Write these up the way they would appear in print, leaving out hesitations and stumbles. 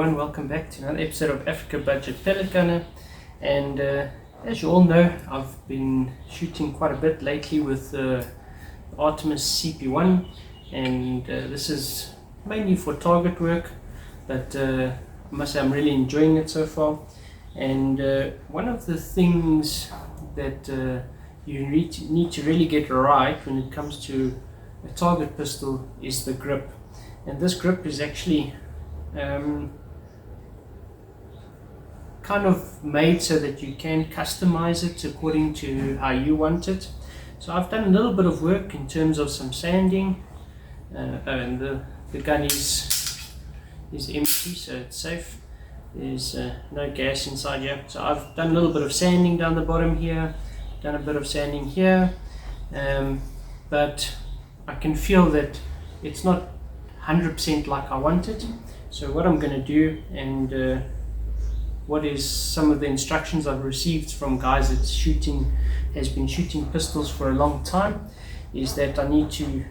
everyone, welcome back to another episode of Africa Budget Pellet Gunner. And as you all know, I've been shooting quite a bit lately with Artemis CP1, and this is mainly for target work, but I must say I'm really enjoying it so far. And one of the things that you need to really get right when it comes to a target pistol is the grip. And this grip is actually kind of made so that you can customize it according to how you want it. So I've done a little bit of work in terms of some sanding, and the gun is empty, so it's safe. There's no gas inside here. So I've done a little bit of sanding down the bottom here, done a bit of sanding here, but I can feel that it's not 100% like I want it. So what I'm going to do, and what is some of the instructions I've received from guys that has been shooting pistols for a long time, is that I need to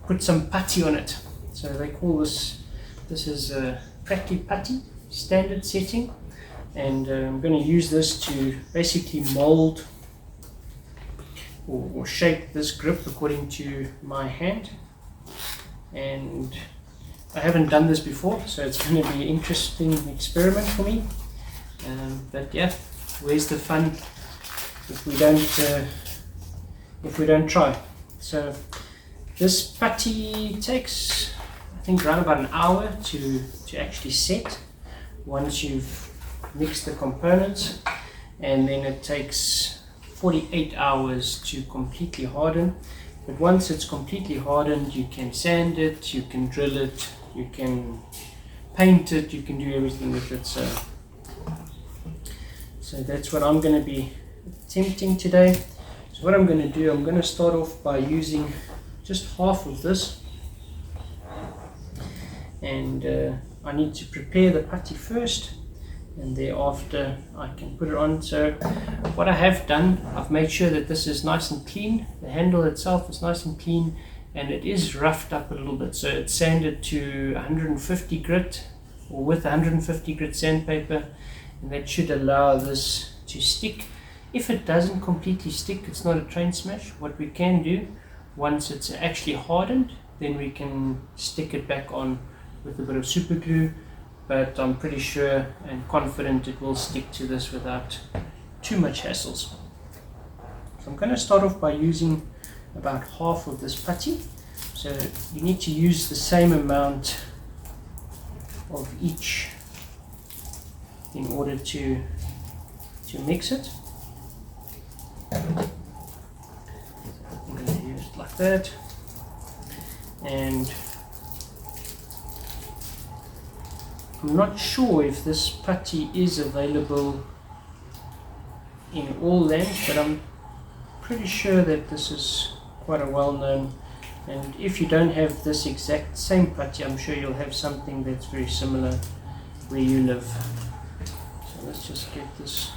put some putty on it. So they call this is a Pratley putty standard setting, and I'm going to use this to basically mold or shape this grip according to my hand. And I haven't done this before, so it's going to be an interesting experiment for me. But yeah, where's the fun if we don't try? So this putty takes, I think, around about an hour to actually set once you've mixed the components, and then it takes 48 hours to completely harden. But once it's completely hardened, you can sand it, you can drill it, you can paint it, you can do everything with it. So that's what I'm going to be attempting today. So what I'm going to do, I'm going to start off by using just half of this, and I need to prepare the putty first, and thereafter I can put it on. So what I have done, I've made sure that this is nice and clean. The handle itself is nice and clean, and it is roughed up a little bit. So it's sanded to 150 grit, or with 150 grit sandpaper, and that should allow this to stick. If it doesn't completely stick, it's not a train smash. What we can do, once it's actually hardened, then we can stick it back on with a bit of super glue. But I'm pretty sure and confident it will stick to this without too much hassles. So I'm going to start off by using about half of this putty. So you need to use the same amount of each in order to mix it. I'm going to use it like that, and I'm not sure if this putty is available in all lands, but I'm pretty sure that this is quite a well-known. And if you don't have this exact same putty, I'm sure you'll have something that's very similar where you live. So let's just get this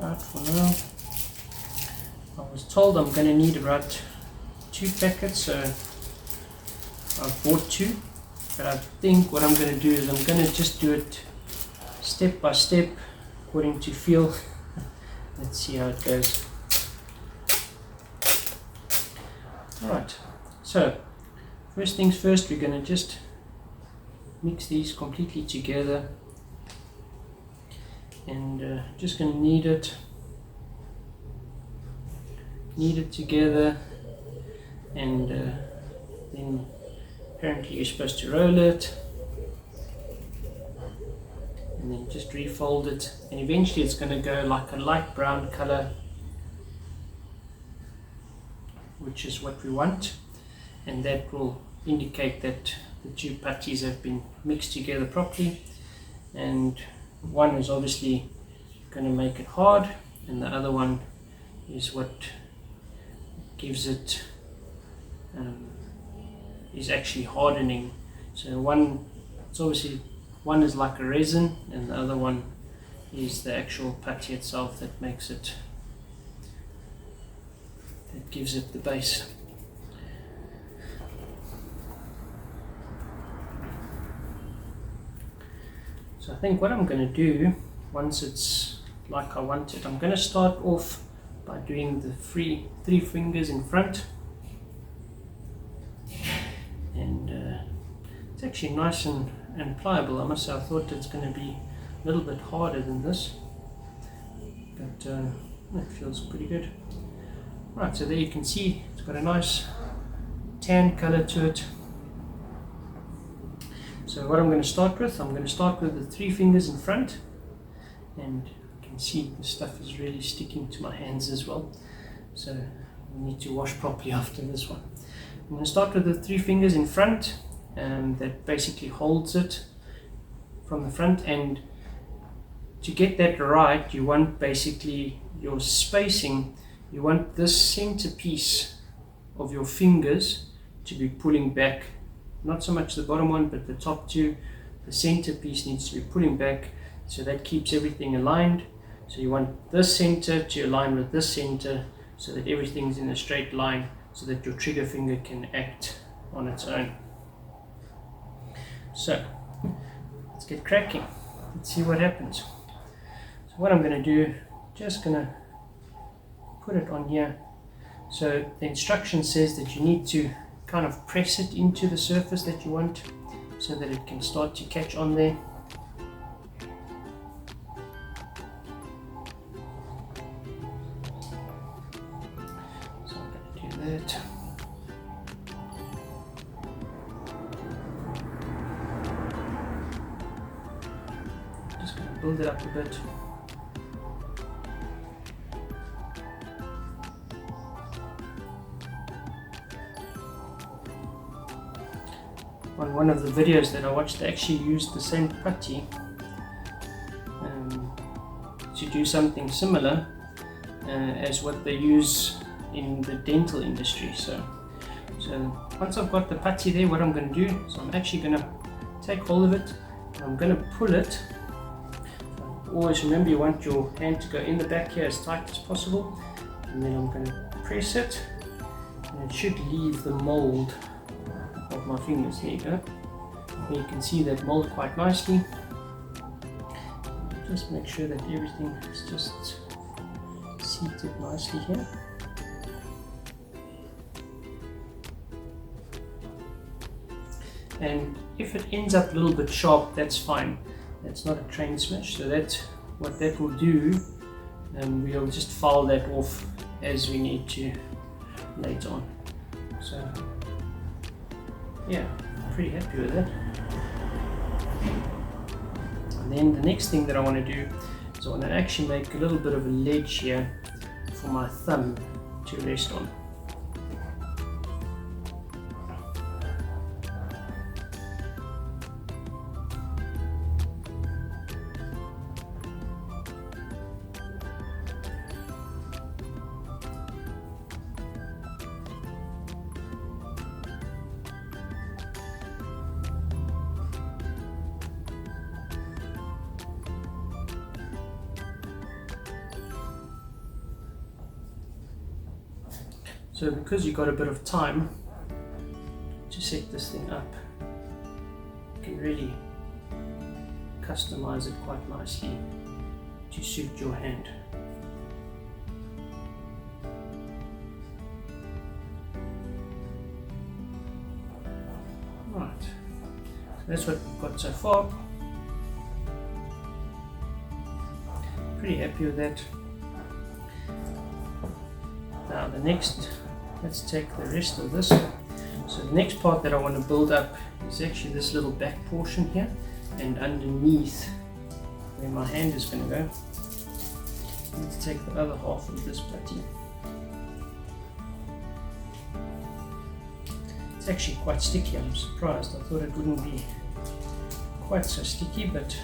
out for now. I was told I'm going to need about 2 packets, so I've bought 2, but I think what I'm going to do is I'm going to just do it step by step according to feel. Let's see how it goes. Alright, so first things first, we're going to just mix these completely together, and just going to knead it together, and then apparently you're supposed to roll it and then just refold it, and eventually it's going to go like a light brown color, which is what we want, and that will indicate that the 2 putties have been mixed together properly. And one is obviously going to make it hard, and the other one is what gives it is actually hardening. So one is like a resin, and the other one is the actual putty itself that makes it, that gives it the base. So I think what I'm going to do, once it's like I want it, I'm going to start off by doing the three fingers in front, and it's actually nice and pliable. I must say, I thought it's going to be a little bit harder than this, but it feels pretty good. Right, so there you can see it's got a nice tan color to it. So what I'm going to start with, the 3 fingers in front, and you can see the stuff is really sticking to my hands as well, so I need to wash properly after this one. I'm going to start with the 3 fingers in front, and that basically holds it from the front, and to get that right, you want basically your spacing, you want this center piece of your fingers to be pulling back, not so much the bottom one, but the top 2. The center piece needs to be pulling back, so that keeps everything aligned. So you want this center to align with this center, so that everything's in a straight line, so that your trigger finger can act on its own. So let's get cracking. Let's see what happens. So what I'm going to do, just going to put it on here. So the instruction says that you need to kind of press it into the surface that you want, so that it can start to catch on there. So I'm going to do that. Just going to build it up a bit. On one of the videos that I watched, they actually used the same putty to do something similar as what they use in the dental industry. So once I've got the putty there, what I'm going to do is I'm actually going to take hold of it, and I'm going to pull it. Always remember, you want your hand to go in the back here as tight as possible, and then I'm going to press it, and it should leave the mold of my fingers. There you go. And you can see that mold quite nicely. Just make sure that everything is just seated nicely here. And if it ends up a little bit sharp, that's fine. That's not a train smash, so that's what that will do, and we'll just file that off as we need to later on. So yeah, pretty happy with that. And then the next thing that I want to do is I want to actually make a little bit of a ledge here for my thumb to rest on. So because you've got a bit of time to set this thing up, you can really customize it quite nicely to suit your hand. Right, so that's what we've got so far. Pretty happy with that. Now the next, let's take the rest of this. So the next part that I want to build up is actually this little back portion here, and underneath where my hand is going to go, let's take the other half of this putty. It's actually quite sticky. I'm surprised. I thought it wouldn't be quite so sticky, but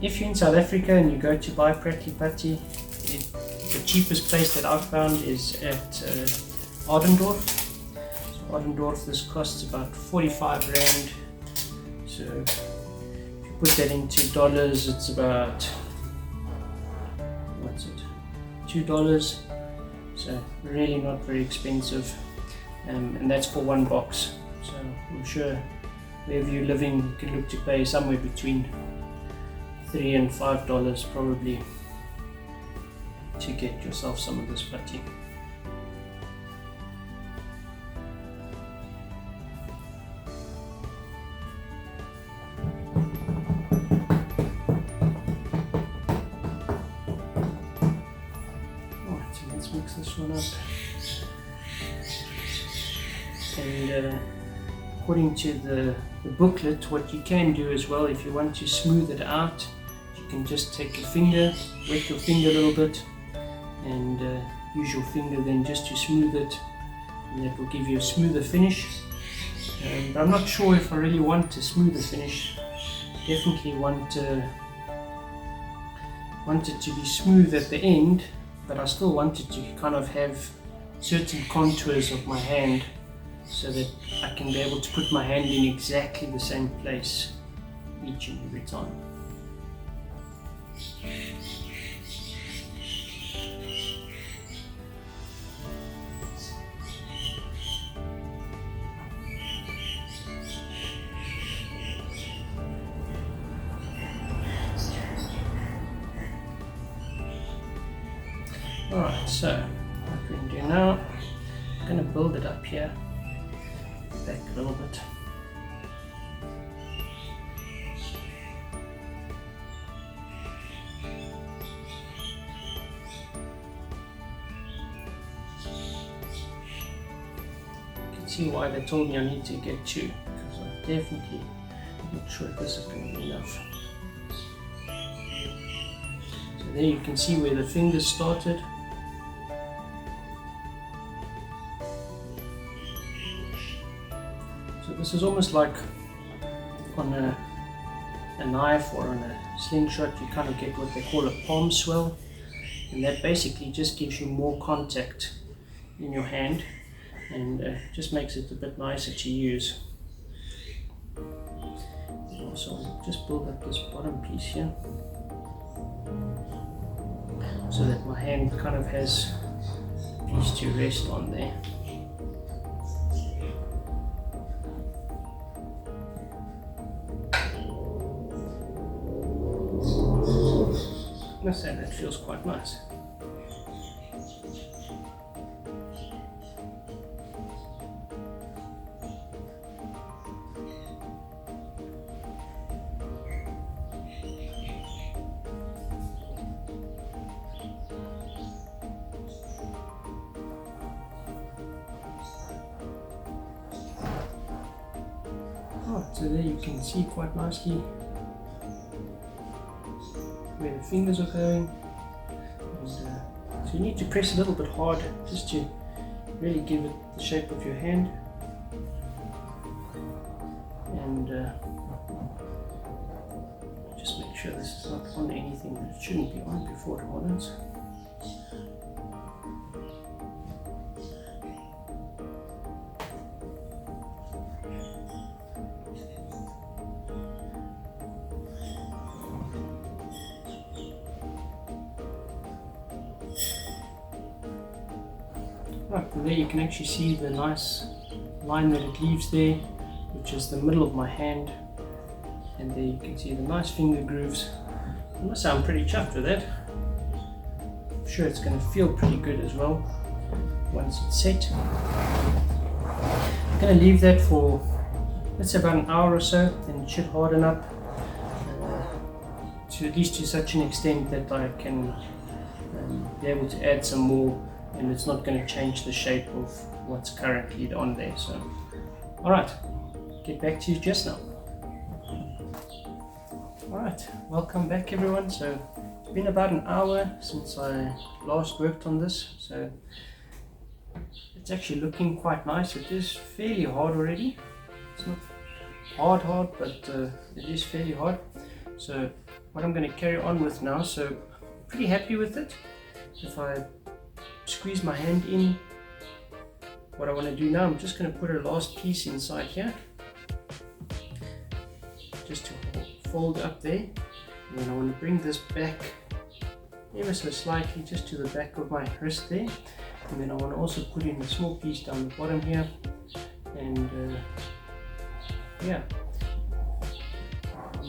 if you're in South Africa and you go to buy Prattly Putty, the cheapest place that I've found is at Ardendorf. So Ardendorf, this costs about 45 Rand. So if you put that into dollars, it's about, what's it, $2. So really not very expensive, and that's for one box. So I'm sure wherever you're living, you can look to pay somewhere between $3 and $5 probably to get yourself some of this putty. Alright, so let's mix this one up. And according to the booklet, what you can do as well, if you want to smooth it out, you can just take your finger, wet your finger a little bit, and use your finger then just to smooth it, and that will give you a smoother finish. But I'm not sure if I really want a smoother finish. Definitely want it to be smooth at the end, but I still want it to kind of have certain contours of my hand, so that I can be able to put my hand in exactly the same place each and every time. Alright, so what we're going to do now, I'm going to build it up here, back a little bit. You can see why they told me I need to get 2, because I'm definitely not sure if this is going to be enough. So there you can see where the fingers started. So this is almost like on a knife or on a slingshot, you kind of get what they call a palm swell, and that basically just gives you more contact in your hand and just makes it a bit nicer to use. Also, just build up this bottom piece here so that my hand kind of has a piece to rest on there. I must say that feels quite nice. Alright, so there you can see quite nicely where the fingers are going, and so you need to press a little bit harder just to really give it the shape of your hand, and just make sure this is not on anything that it shouldn't be on before it hardens. Right, and there you can actually see the nice line that it leaves there, which is the middle of my hand, and there you can see the nice finger grooves. I must say I'm pretty chuffed with that. I'm sure it's going to feel pretty good as well once it's set. I'm going to leave that for, let's say, about an hour or so, then it should harden up to at least to such an extent that I can be able to add some more, and it's not going to change the shape of what's currently on there. So, alright, get back to you just now. Alright, welcome back everyone. So, it's been about an hour since I last worked on this, so it's actually looking quite nice. It is fairly hard already. It's not hard, but it is fairly hard. So, what I'm going to carry on with now, so pretty happy with it. If I squeeze my hand in, what I want to do now, I'm just going to put a last piece inside here, just to fold up there, and then I want to bring this back ever so slightly just to the back of my wrist there, and then I want to also put in a small piece down the bottom here, and yeah,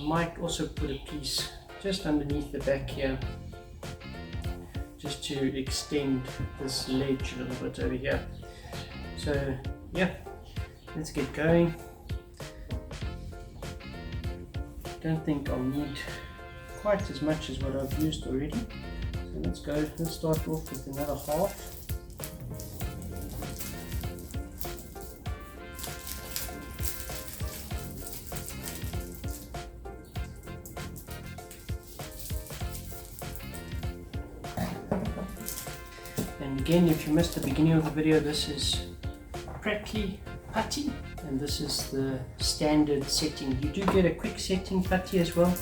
might also put a piece just underneath the back here, just to extend this ledge a little bit over here. So yeah, let's get going. Don't think I'll need quite as much as what I've used already. So let's go, let's start off with another half. And again, if you missed the beginning of the video, this is Pratley putty, and this is the standard setting. You do get a quick setting putty as well,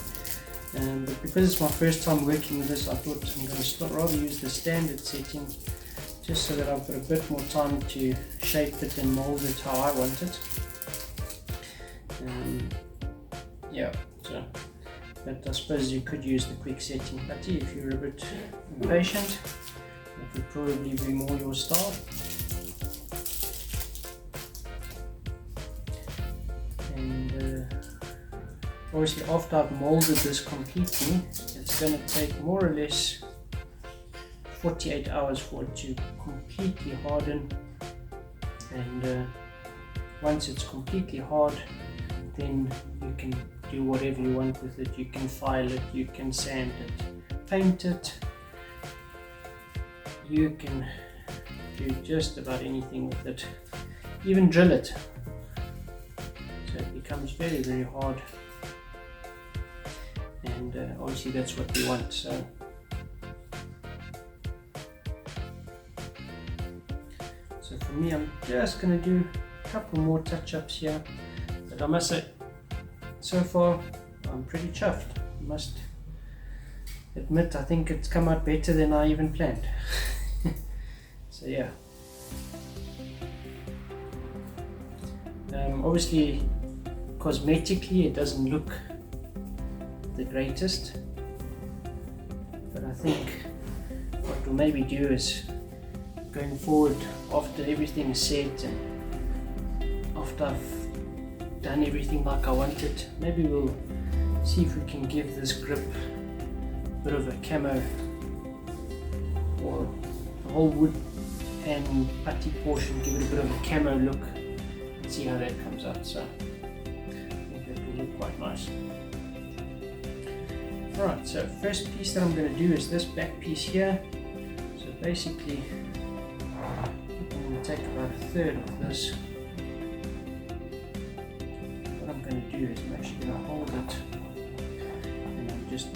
but because it's my first time working with this, I thought I'm going to rather use the standard setting, just so that I've got a bit more time to shape it and mold it how I want it. Yeah, so, but I suppose you could use the quick setting putty if you're a bit impatient. That would probably be more your style. And obviously after I've molded this completely, it's going to take more or less 48 hours for it to completely harden. And once it's completely hard, then you can do whatever you want with it. You can file it, you can sand it, paint it, you can do just about anything with it, even drill it. So it becomes very, very hard, and obviously that's what we want. So for me, I'm just going to do a couple more touch-ups here, but I must say, so far I'm pretty chuffed. I must admit, I think it's come out better than I even planned. So yeah, obviously cosmetically it doesn't look the greatest, but I think what we'll maybe do is, going forward, after everything is set and after I've done everything like I want it, maybe we'll see if we can give this grip a bit of a camo, or the whole wood and putty portion, give it a bit of a camo look, and see how that comes out. So I think that will look quite nice. Alright, so first piece that I'm going to do is this back piece here. So basically I'm going to take about a third of this. What I'm going to do is I'm actually going to hold it and I'll just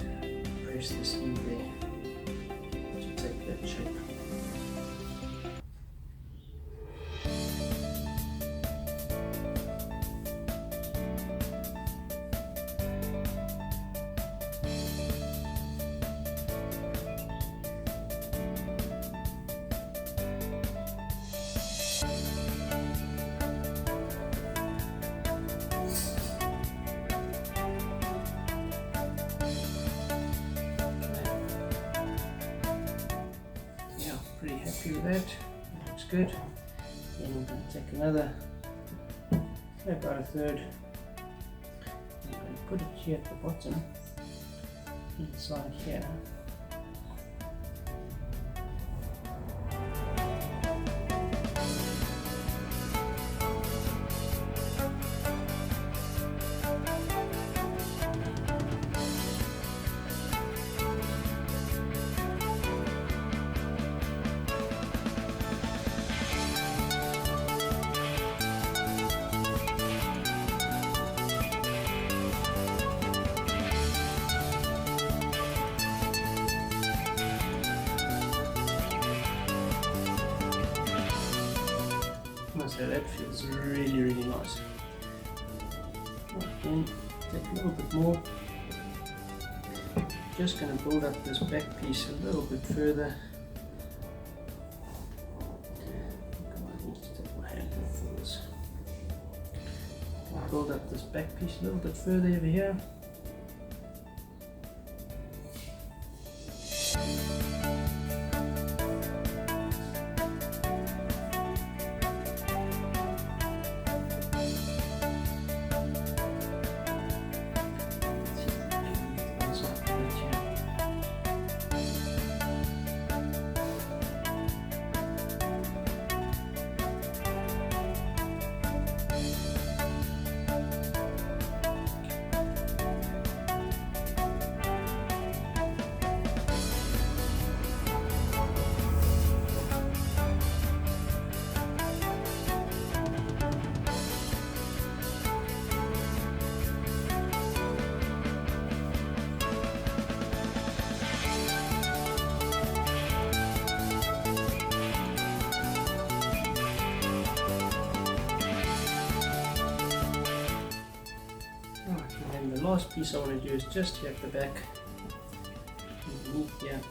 press this in there to take that shape. Pretty happy with that. It looks good. Then I'm going to take another, about a third. I'm going to put it here at the bottom, inside here. So that feels really, really nice. Then take a little bit more. Just going to build up this back piece a little bit further. I need to take my hand off for this. Build up this back piece a little bit further over here. And then the last piece I want to do is just here at the back, underneath here.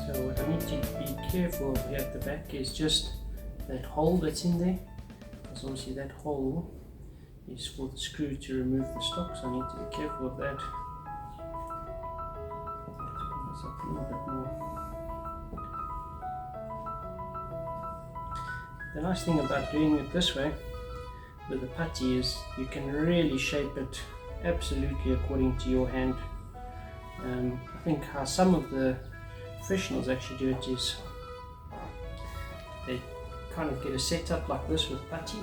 So what I need to be careful of here at the back is just that hole that's in there, because obviously that hole is for the screw to remove the stock, so I need to be careful of that. Let's pull this up a little bit more. The nice thing about doing it this way with the putty is you can really shape it absolutely according to your hand. I think how some of the professionals actually do it is they kind of get a setup like this with putty,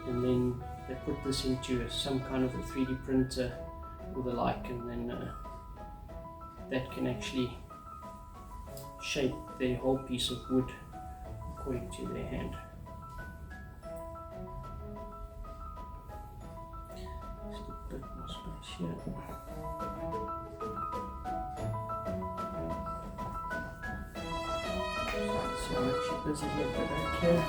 and then they put this into some kind of a 3D printer or the like, and then that can actually shape their whole piece of wood according to their hand. Just a bit more space here. So I'm actually busy here at the back here.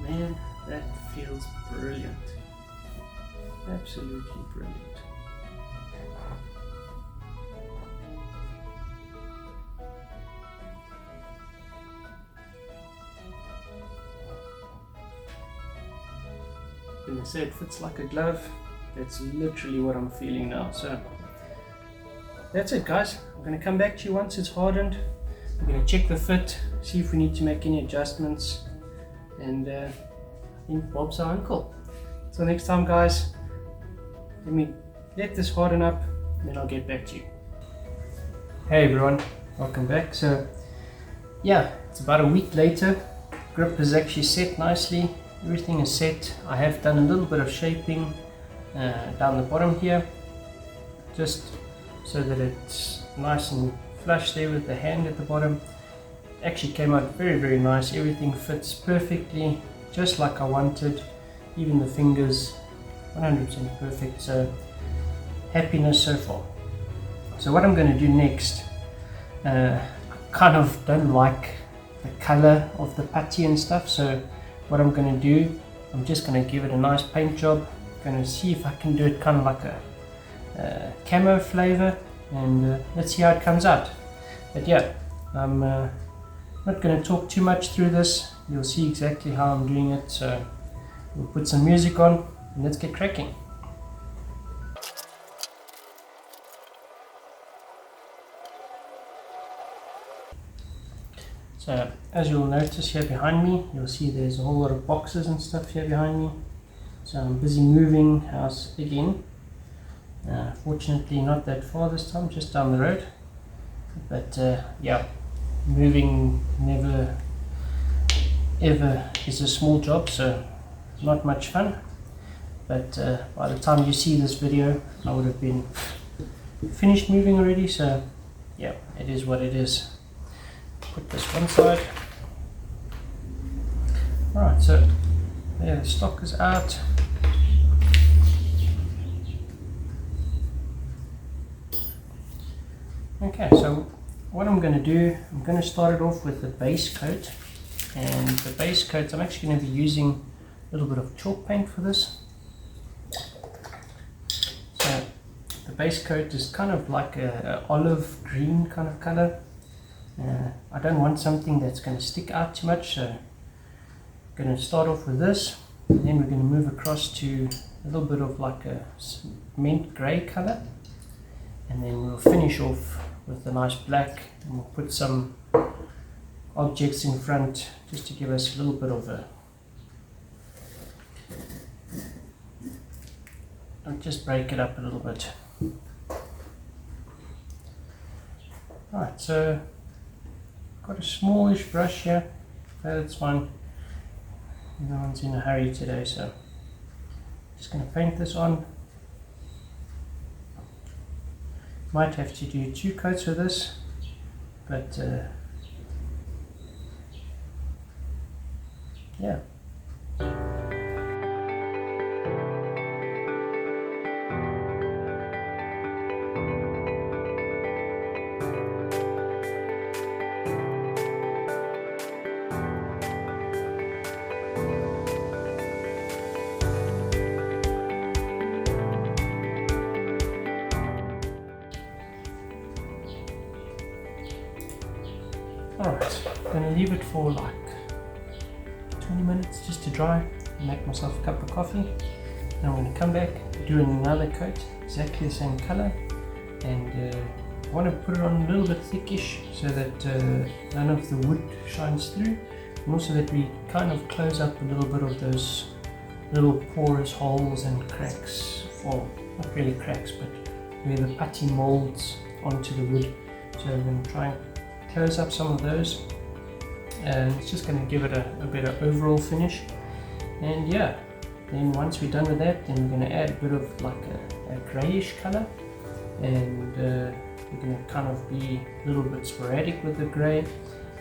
Man, that feels brilliant. Absolutely brilliant. When they say it fits like a glove, that's literally what I'm feeling now. So that's it, guys. I'm going to come back to you once it's hardened. I'm going to check the fit, see if we need to make any adjustments, and I think Bob's our uncle. So next time, guys, let this harden up, and then I'll get back to you. Hey everyone, welcome back. So yeah, it's about a week later. Grip is actually set nicely. Everything is set. I have done a little bit of shaping down the bottom here, just so that it's nice and flush there with the hand at the bottom. Actually came out very, very nice. Everything fits perfectly, just like I wanted. Even the fingers, 100% perfect. So happiness so far. So what I'm going to do next, I kind of don't like the color of the putty and stuff. So what I'm going to do, I'm just going to give it a nice paint job. I'm going to see if I can do it kind of like a camo flavor, and let's see how it comes out. But yeah, I'm not going to talk too much through this. You'll see exactly how I'm doing it. So we'll put some music on and let's get cracking. So as you'll notice here behind me, you'll see there's a whole lot of boxes and stuff here behind me. So I'm busy moving house again. Fortunately not that far this time, just down the road. But yeah, moving never ever is a small job, so not much fun. But by the time you see this video, I would have been finished moving already. So yeah, it is what it is. Put this one side. Alright, so there, the stock is out. Okay, so what I'm going to do, I'm going to start it off with the base coat. And the base coat, I'm actually going to be using a little bit of chalk paint for this. So the base coat is kind of like a olive green kind of color. I don't want something that's going to stick out too much, so I'm going to start off with this, and then we're going to move across to a little bit of like a mint grey color, and then we'll finish off with a nice black, and we'll put some objects in front, just to give us a little bit of a, I'll just break it up a little bit. Right, so got a smallish brush here, so that's fine. No one's in a hurry today, so just going to paint this on. Might have to do 2 coats with this, but yeah. Alright, I'm going to leave it for like 20 minutes just to dry, make myself a cup of coffee. Then I'm going to come back, do another coat, exactly the same color, and I want to put it on a little bit thickish so that none of the wood shines through, and also that we kind of close up a little bit of those little porous holes and cracks, or not really cracks, but where the putty molds onto the wood. So I'm going to try and close up some of those, and it's just going to give it a better overall finish. And yeah, then once we're done with that, then we're going to add a bit of like a grayish color, and we're going to kind of be a little bit sporadic with the gray,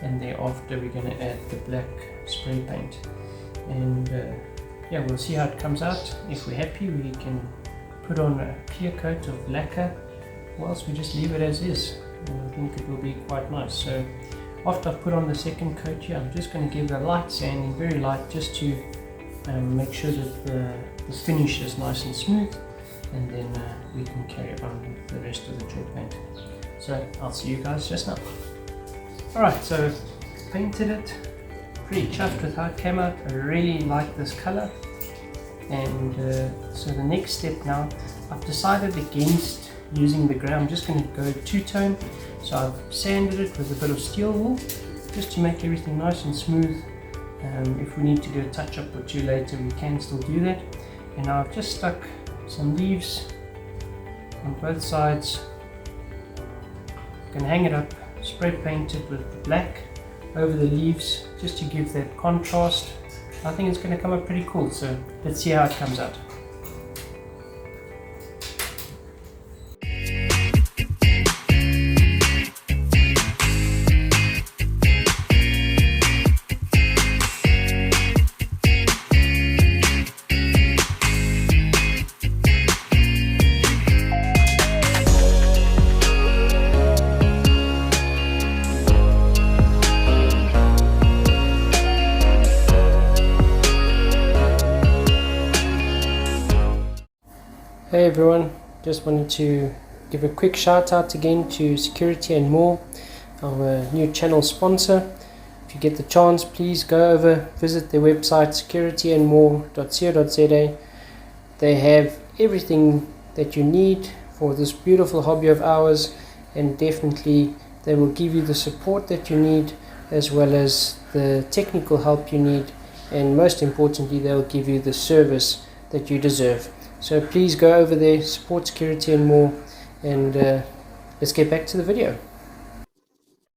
and thereafter we're going to add the black spray paint. And yeah, we'll see how it comes out. If we're happy, we can put on a clear coat of lacquer, or else we just leave it as is. And I think it will be quite nice. So after I've put on the second coat here, I'm just going to give it a light sanding, very light, just to make sure that the finish is nice and smooth, and then we can carry on with the rest of the gel paint. So I'll see you guys just now. Alright, so painted it, pretty chuffed with how it came out. I really like this color, and so the next step now, I've decided against using the grey. I'm just going to go two-tone. So I've sanded it with a bit of steel wool just to make everything nice and smooth. If we need to do a touch-up or 2 later, we can still do that. And now I've just stuck some leaves on both sides. I'm going to hang it up, spray paint it with the black over the leaves just to give that contrast. I think it's going to come up pretty cool, so let's see how it comes out. Hey everyone, just wanted to give a quick shout out again to Security and More, our new channel sponsor. If you get the chance, please go over, visit their website securityandmore.co.za. They have everything that you need for this beautiful hobby of ours, and definitely they will give you the support that you need, as well as the technical help you need, and most importantly, they'll give you the service that you deserve. So please go over there, support Security and More, and let's get back to the video.